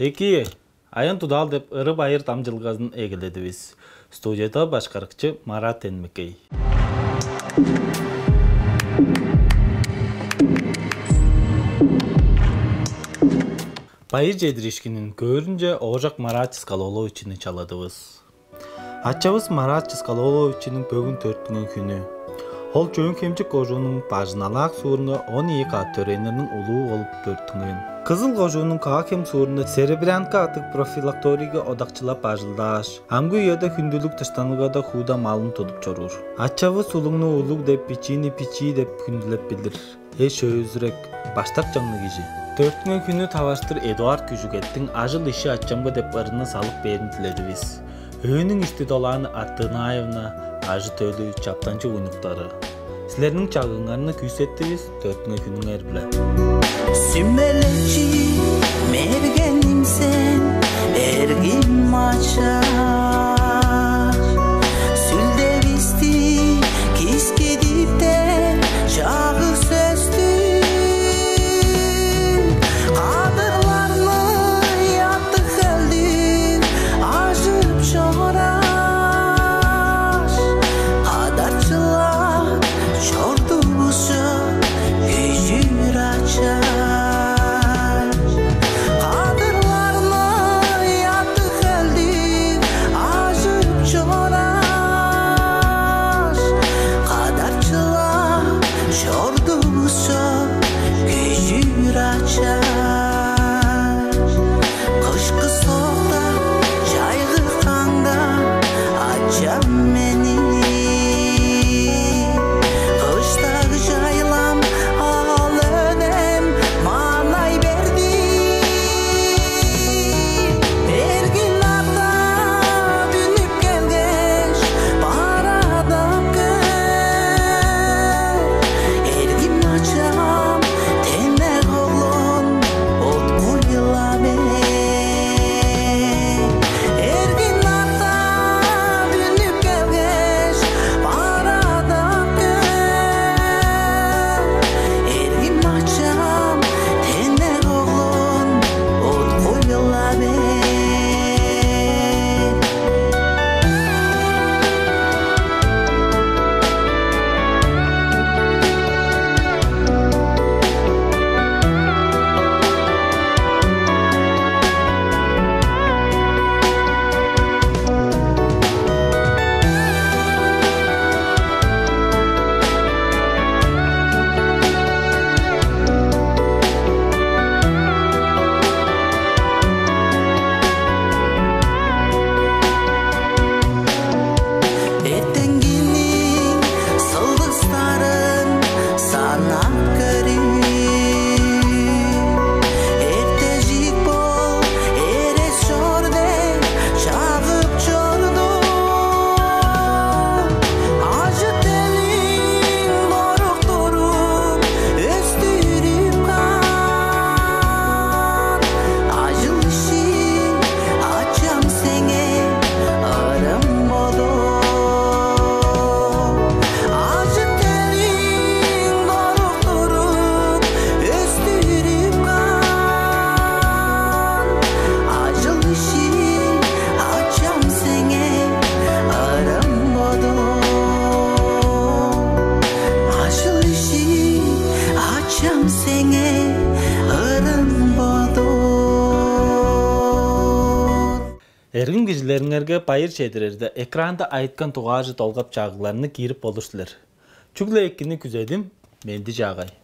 Эки, айын тудал деп ыры байыр тамжылғазын егіледібіз. Студияда башқарықчы Марат Энмекей. Байыр жедірішкінің көрінже оғжақ Марат Чискалоловичini çaladыбыз. Атчабыз Марат Чискалоловичinin бөгін төрттіңін күні. Ол жөн кемчік қожуының бажыналақ суырынға 12 ат төренерінің ұлуы олып бөрттіңін. Қызыл қожуының қағакем суырында серебрянка атық профилакториға одақчылап бажылдаш. Амғы үйеді күнділік тыштанылғада худа малын тодып чорур. Атчабыз сұлыңны ұлық деп пичи деп күнділеп білдір. Өзірек баштақ жаңны кежі. Төрттіңін күні таваштыр Эдуард Күжігеттің ажыл іші атчамға деп ырыны салып берін тіледібіз. Өйінің үсті доланы Аттынаевна ажы төлі чаптанчы ойнықтары. Сілерінің чағыңарыны күйсеттіңіз, төрттіңі күнің әрбілі. Sümbeleci mergenim sen, ergin maça. Sülde bisti, kiske dipte, çağı sözdü. Kadırlarını yattık eldin, acıp çoğraş. Kadarcılar çordu buşu, gücür açar. Эргин кижилериңерге байыр чедирерде экранда айткан тугажы толгап чагыларыны кирип болушсулар. Чугла эккини күзөдүм, менди жагай.